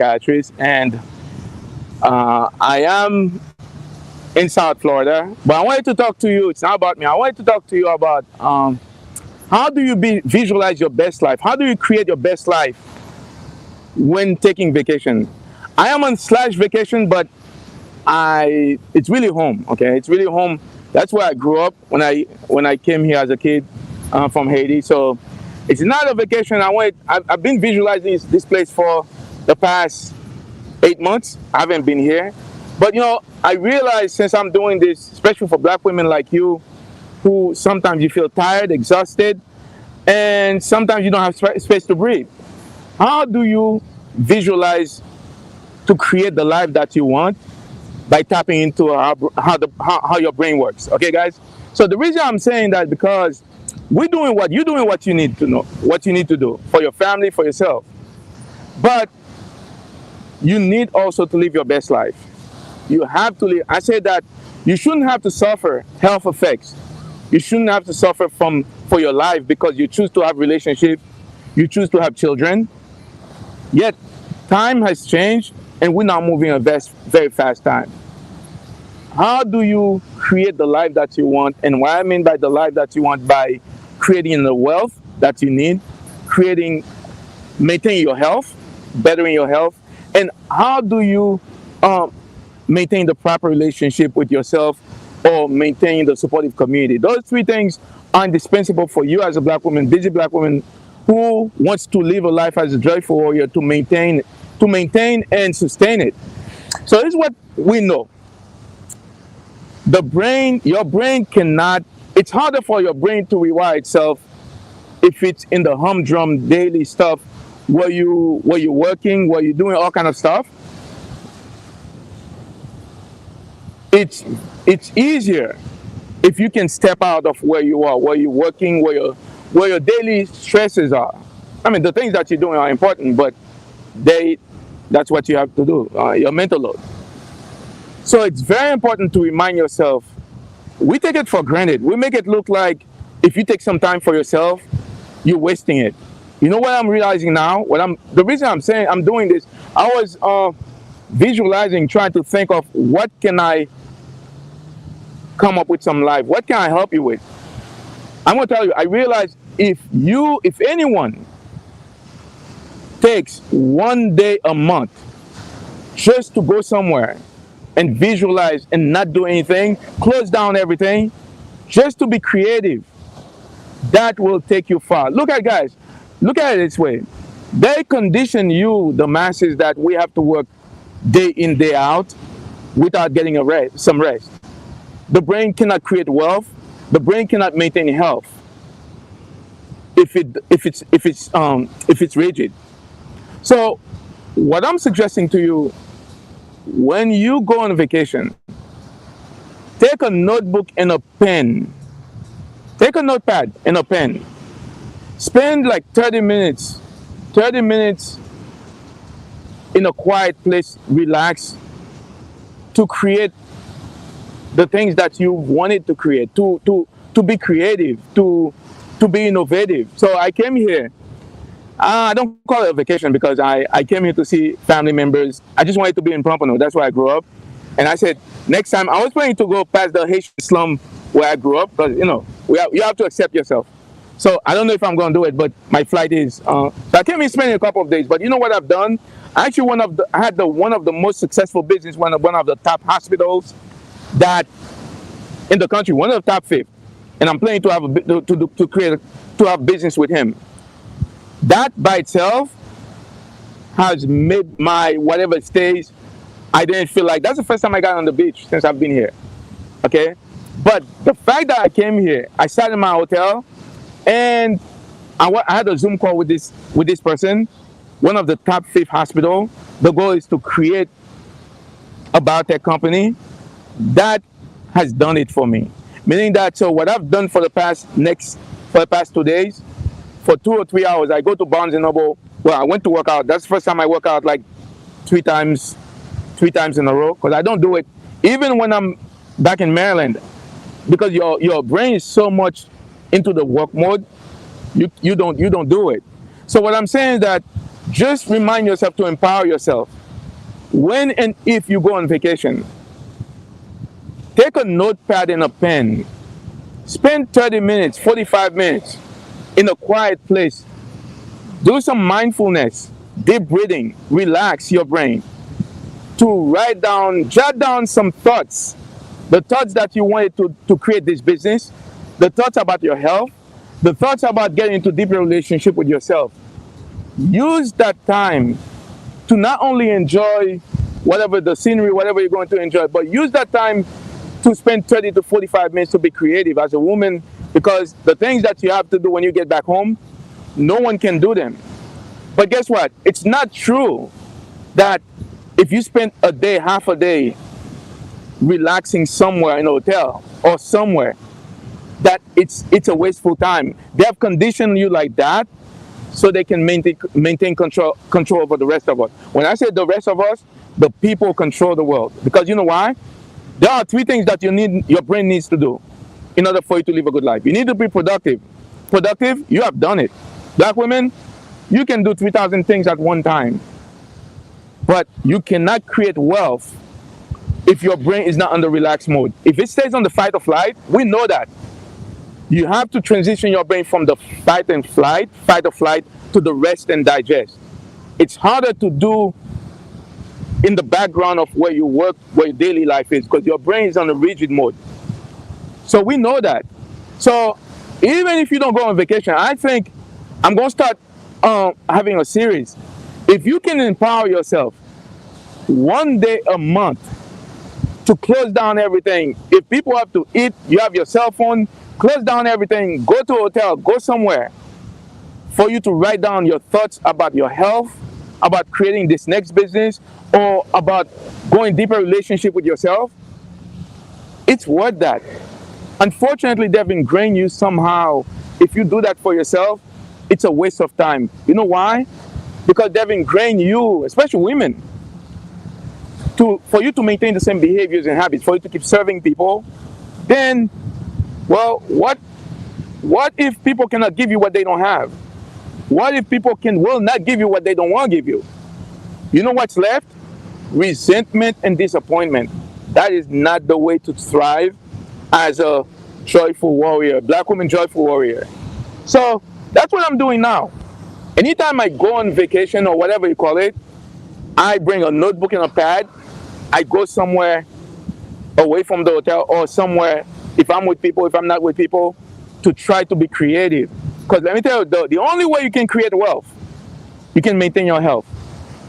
psychiatrist, and I am in South Florida. But I wanted to talk to you. It's not about me. I wanted to talk to you about how do you visualize your best life? How do you create your best life when taking vacation? I am on slash vacation, but it's really home. Okay, it's really home. That's where I grew up when I came here as a kid from Haiti. So it's not a vacation. I've been visualizing this place for the past 8 months. I haven't been here, but I realize since I'm doing this, especially for Black women like you, who sometimes you feel tired, exhausted, and sometimes you don't have space to breathe. How do you visualize to create the life that you want by tapping into how your brain works? Okay, guys. So the reason I'm saying that, because you're doing what you need to know, what you need to do for your family, for yourself. But you need also to live your best life. You have to live. I say that you shouldn't have to suffer health effects. You shouldn't have to suffer for your life because you choose to have relationships, you choose to have children. Yet time has changed and we're now moving at a very fast time. How do you create the life that you want? And what I mean by the life that you want, by creating the wealth that you need, maintaining your health, bettering your health, and how do you maintain the proper relationship with yourself or maintain the supportive community? Those three things are indispensable for you as a Black woman, busy Black woman, who wants to live a life as a joyful warrior, to maintain and sustain it. So this is what we know. Your brain cannot, it's harder for your brain to rewire itself if it's in the humdrum daily stuff where you're working, where you're doing all kind of stuff. It's easier if you can step out of where you are, where you're working, where your daily stresses are. I mean, the things that you're doing are important, but that's what you have to do, your mental load. So it's very important to remind yourself. We take it for granted. We make it look like if you take some time for yourself, you're wasting it. You know what I'm realizing now? The reason I'm saying I'm doing this, I was visualizing, trying to think of what can I come up with some life. What can I help you with? I'm gonna tell you, I realize if anyone takes one day a month just to go somewhere and visualize and not do anything, close down everything, just to be creative, that will take you far. Look at it this way. They condition you, the masses, that we have to work day in, day out without getting some rest. The brain cannot create wealth. The brain cannot maintain health if it's rigid. So what I'm suggesting to you, when you go on a vacation, take a notebook and a pen. Take a notepad and a pen. Spend like 30 minutes in a quiet place, relax, to create the things that you wanted to create, to be creative, to be innovative. So I came here. I don't call it a vacation because I came here to see family members. I just wanted to be in Pompano. That's where I grew up. And I said, next time, I was planning to go past the Haitian slum where I grew up, because, you have to accept yourself. So I don't know if I'm going to do it, but my flight is. So I came here spending a couple of days. But you know what I've done? Actually, I had one of the most successful business, one of the top hospitals that in the country, one of the top 5. And I'm planning to have business with him. That by itself has made my whatever stays, I didn't feel like, that's the first time I got on the beach since I've been here. Okay? But the fact that I came here, I sat in my hotel and I had a Zoom call with this person, one of the top 5 hospital. The goal is to create a biotech company. That has done it for me. Meaning that, so what I've done for the past 2 days, for 2 or 3 hours, I go to Barnes & Noble. Well, I went to work out. That's the first time I work out like 3 times in a row, because I don't do it even when I'm back in Maryland, because your brain is so much into the work mode, you don't do it. So what I'm saying is that Just remind yourself to empower yourself. When and if you go on vacation, take a notepad and a pen. Spend 30 minutes, 45 minutes in a quiet place. Do some mindfulness, deep breathing, relax your brain. To write down, jot down some thoughts. The thoughts that you wanted to create this business, the thoughts about your health, the thoughts about getting into deeper relationship with yourself. Use that time to not only enjoy whatever the scenery, whatever you're going to enjoy, but use that time to spend 30 to 45 minutes to be creative as a woman, because the things that you have to do when you get back home, no one can do them. But guess what? It's not true that if you spend a day, half a day, relaxing somewhere in a hotel or somewhere, that it's a wasteful time. They have conditioned you like that so they can maintain control over the rest of us. When I say the rest of us, the people control the world. Because you know why? There are 3 things that your brain needs to do in order for you to live a good life. You need to be productive. Productive, you have done it. Black women, you can do 3,000 things at one time. But you cannot create wealth if your brain is not under relaxed mode. If it stays on the fight or flight, we know that. You have to transition your brain from the fight or flight, to the rest and digest. It's harder to do in the background of where you work, where your daily life is, because your brain is on a rigid mode. So we know that. So even if you don't go on vacation, I think I'm going to start having a series. If you can empower yourself 1 day a month to close down everything. If people have to eat, you have your cell phone, close down everything, go to a hotel, go somewhere for you to write down your thoughts about your health, about creating this next business, or about going deeper relationship with yourself. It's worth that. Unfortunately, they've ingrained you somehow. If you do that for yourself, it's a waste of time. You know why? Because they've ingrained you, especially women, for you to maintain the same behaviors and habits, for you to keep serving people. Then, well, what if people cannot give you what they don't have? What if people will not give you what they don't want to give you? You know what's left? Resentment and disappointment. That is not the way to thrive as a joyful warrior, Black woman joyful warrior. So that's what I'm doing now. Anytime I go on vacation or whatever you call it, I bring a notebook and a pad. I go somewhere away from the hotel, or somewhere, if I'm with people, if I'm not with people, to try to be creative. Because let me tell you, the only way you can create wealth, you can maintain your health,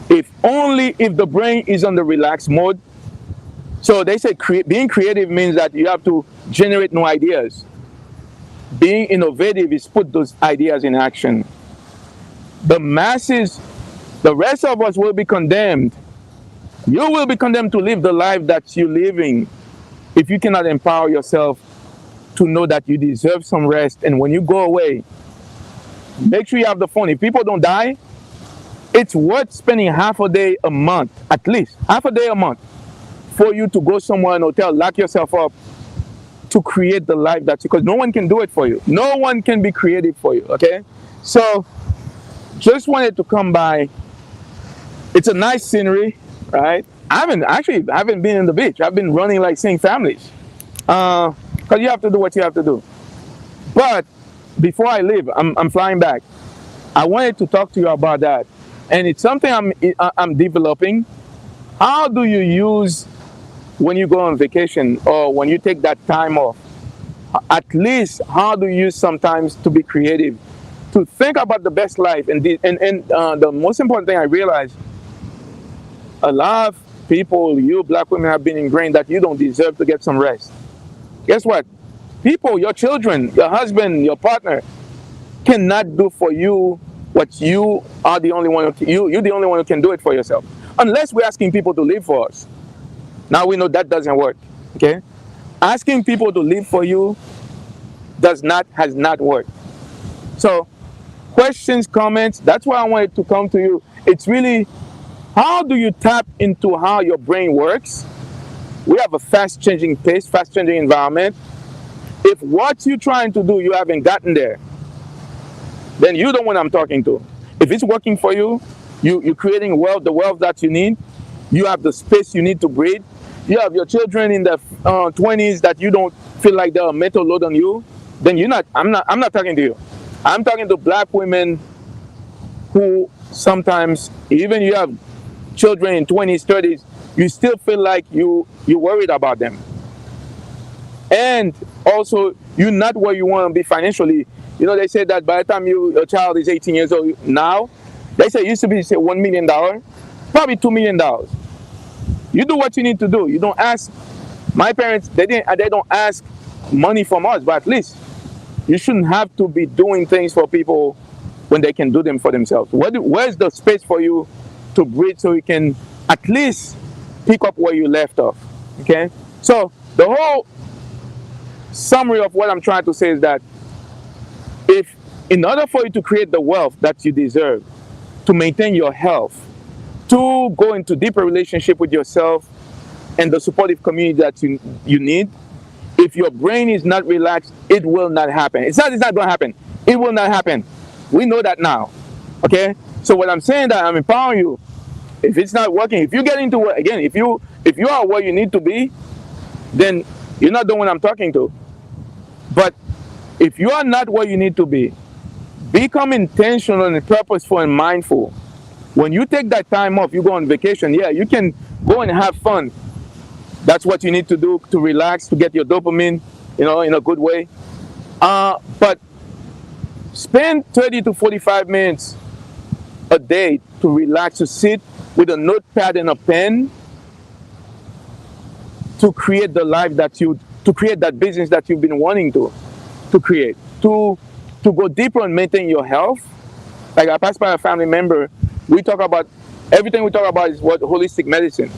if the brain is on the relaxed mode. So they say being creative means that you have to generate new ideas. Being innovative is put those ideas in action. The masses, the rest of us will be condemned. You will be condemned to live the life that you're living if you cannot empower yourself to know that you deserve some rest. And when you go away, make sure you have the phone. If people don't die, it's worth spending half a day a month, at least half a day a month, for you to go somewhere in a hotel, lock yourself up, to create the life because no one can do it for you. No one can be creative for you, okay? So just wanted to come by. It's a nice scenery, right? I haven't been in the beach. I've been running like seeing families, because you have to do what you have to do. But before I leave, I'm flying back. I wanted to talk to you about that, and it's something I'm developing. How do you use, when you go on vacation or when you take that time off, at least how do you use sometimes to be creative, to think about the best life? And the most important thing I realized, a lot of people, you Black women, have been ingrained that you don't deserve to get some rest. Guess what? People, your children, your husband, your partner, cannot do for you what you are the only one. You're the only one who can do it for yourself, unless we're asking people to live for us. Now we know that doesn't work. Okay, asking people to live for you has not worked. So, questions, comments. That's why I wanted to come to you. It's really, how do you tap into how your brain works? We have a fast-changing pace, fast-changing environment. If what you're trying to do, you haven't gotten there, then you're the one I'm talking to. If it's working for you, You're creating wealth, the wealth that you need. You have the space you need to breathe. You have your children in the 20s that you don't feel like they're a mental load on you. Then you're not. I'm not talking to you. I'm talking to black women who sometimes, even you have children in 20s, 30s, you still feel like you're worried about them. And also, you're not where you want to be financially. You know, they say that by the time your child is 18 years old now, they say it used to be, say, $1 million, probably $2 million. You do what you need to do. You don't ask. My parents, they don't ask money from us, but at least you shouldn't have to be doing things for people when they can do them for themselves. Where's the space for you to breathe so you can at least pick up where you left off? Okay? So the whole summary of what I'm trying to say is that if, in order for you to create the wealth that you deserve, to maintain your health, to go into deeper relationship with yourself and the supportive community that you need, if your brain is not relaxed, it will not happen. It's not going to happen. It will not happen. We know that now. Okay? So what I'm saying, that I'm empowering you. If it's not working, if you get into it again, if you are where you need to be, then you're not the one I'm talking to. But if you are not where you need to be, become intentional and purposeful and mindful. When you take that time off, you go on vacation, yeah, you can go and have fun. That's what you need to do to relax, to get your dopamine, in a good way. But spend 30 to 45 minutes a day to relax, to sit with a notepad and a pen, to create the life to create that business that you've been wanting to create, to go deeper and maintain your health. Like I passed by a family member, we talk about, everything we talk about is what holistic medicine.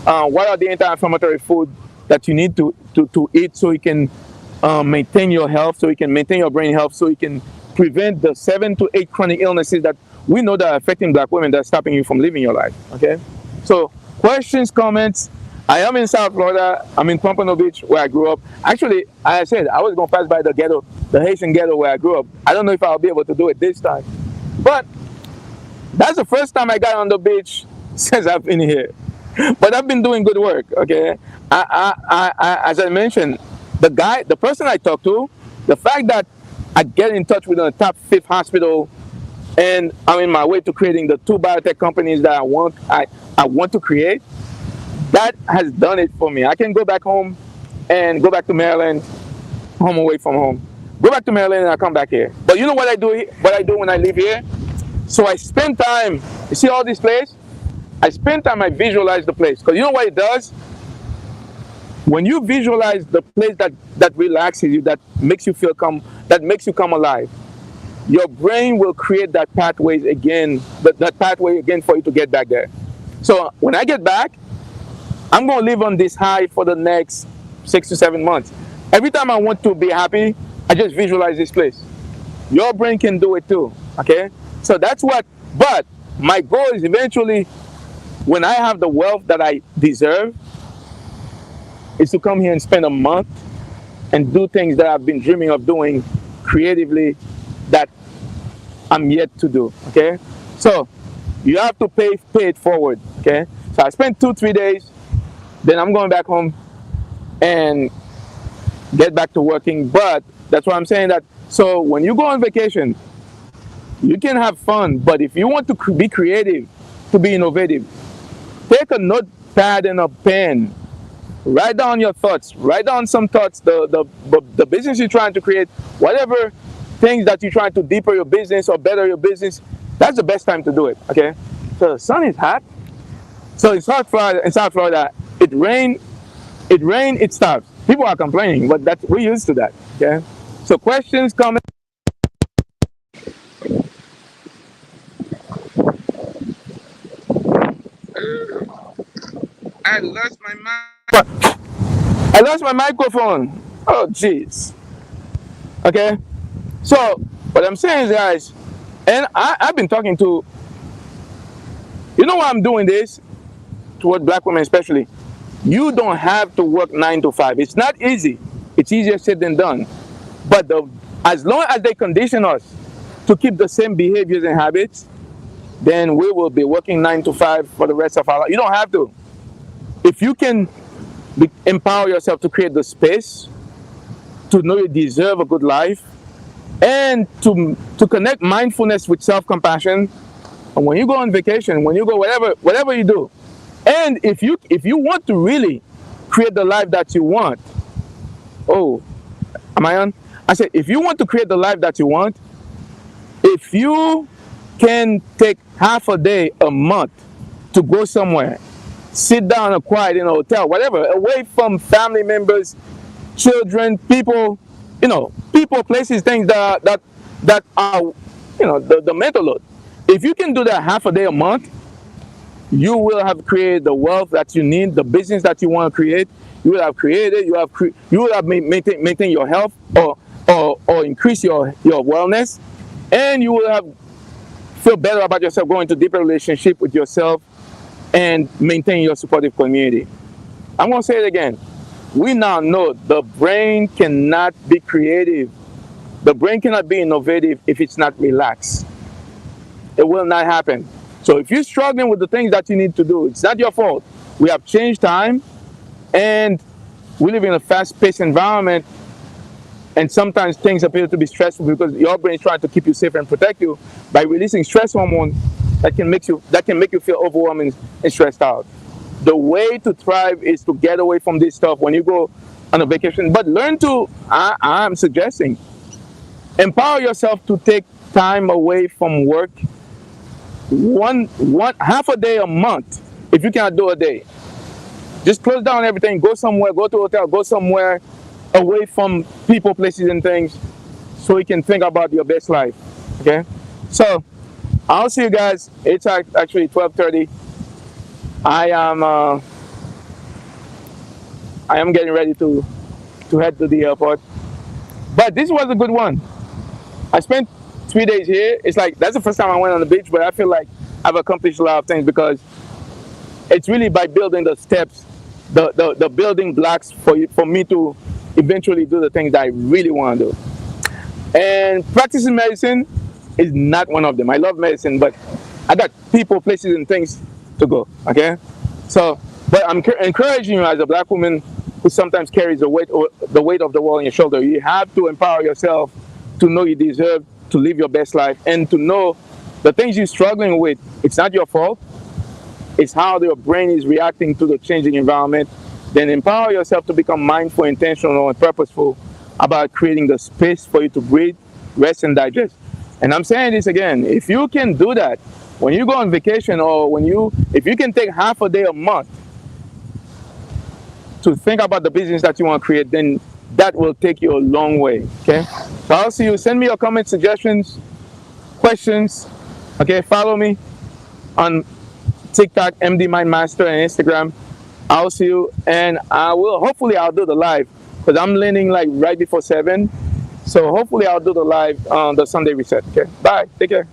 What are the anti-inflammatory food that you need to eat so you can maintain your health, so you can maintain your brain health, so you can prevent the 7 to 8 chronic illnesses that we know that are affecting black women, that's stopping you from living your life. Okay? So questions, comments. I am in South Florida. I'm in Pompano Beach, where I grew up. Actually, I said I was going to pass by the ghetto, the Haitian ghetto where I grew up. I don't know if I'll be able to do it this time. But that's the first time I got on the beach since I've been here. But I've been doing good work, okay? As I mentioned, the person I talked to, the fact that I get in touch with a top 5th hospital, and I'm in my way to creating the 2 biotech companies that I want to create, that has done it for me. I can go back home and go back to Maryland, home away from home. Go back to Maryland and I come back here. But you know what I do? What I do when I live here? So I spend time. You see all this place? I spend time. I visualize the place, because you know what it does? When you visualize the place that relaxes you, that makes you feel calm, that makes you come alive, your brain will create that pathways again, that pathway again for you to get back there. So when I get back, I'm going to live on this high for the next 6 to 7 months. Every time I want to be happy, I just visualize this place. Your brain can do it too, okay? So that's what, but my goal is eventually, when I have the wealth that I deserve, is to come here and spend a month and do things that I've been dreaming of doing creatively that I'm yet to do, okay? So you have to pay it forward, okay? So I spent 2-3 days, then I'm going back home and get back to working. But that's what I'm saying, that so when you go on vacation, you can have fun, but if you want to be creative, to be innovative, take a notepad and a pen, write down your thoughts, write down some thoughts, the business you're trying to create, whatever things that you're trying to deeper your business or better your business. That's the best time to do it, okay? So the sun is hot. So in South Florida, it rain, it stops. People are complaining, but we're used to that, okay? So questions, comments? I lost my mic. I lost my microphone. Oh, jeez. Okay? So, what I'm saying is, guys, and I've been talking to, you know why I'm doing this? Toward black women especially. You don't have to work 9 to 5. It's not easy. It's easier said than done. But as long as they condition us to keep the same behaviors and habits, then we will be working 9 to 5 for the rest of our life. You don't have to. If you can empower yourself to create the space to know you deserve a good life, and to connect mindfulness with self-compassion, and when you go on vacation, when you go whatever you do, and if you want to really create the life that you want, oh, am I on? I said, if you want to create the life that you want, if you can take half a day a month to go somewhere, sit down and quiet in a hotel, whatever, away from family members, children, people, people, places, things that are, the mental load. If you can do that half a day a month, you will have created the wealth that you need, the business that you want to create. You will have created. You will have maintain your health, or increase your wellness, and you will have feel better about yourself, go into deeper relationship with yourself, and maintain your supportive community. I'm going to say it again. We now know the brain cannot be creative. The brain cannot be innovative if it's not relaxed. It will not happen. So if you're struggling with the things that you need to do, it's not your fault. We have changed time, and we live in a fast-paced environment, and sometimes things appear to be stressful because your brain is trying to keep you safe and protect you by releasing stress hormone that can make you feel overwhelmed and stressed out. The way to thrive is to get away from this stuff when you go on a vacation. But learn to, I'm suggesting, empower yourself to take time away from work. One half a day a month, if you cannot do a day. Just close down everything, go somewhere, go to a hotel, go somewhere away from people, places, and things, so you can think about your best life. Okay? So I'll see you guys. It's actually 12:30. I am getting ready to head to the airport. But this was a good one. I spent 3 days here. It's like, that's the first time I went on the beach, but I feel like I've accomplished a lot of things, because it's really by building the steps, the building blocks for me to eventually do the things that I really want to do. And practicing medicine is not one of them. I love medicine, but I got people, places, and things to go. Okay? So, but I'm encouraging you as a black woman who sometimes carries the weight of the world on your shoulder. You have to empower yourself to know you deserve to live your best life, and to know the things you're struggling with, it's not your fault. It's how your brain is reacting to the changing environment. Then empower yourself to become mindful, intentional, and purposeful about creating the space for you to breathe, rest, and digest. And I'm saying this again, if you can do that, when you go on vacation, or if you can take half a day a month to think about the business that you want to create, then that will take you a long way. Okay? So I'll see you. Send me your comments, suggestions, questions. Okay? Follow me on TikTok, MD Mind Master, and Instagram. I'll see you, and hopefully I'll do the live, because I'm landing like right before 7. So hopefully I'll do the live on the Sunday reset. Okay? Bye. Take care.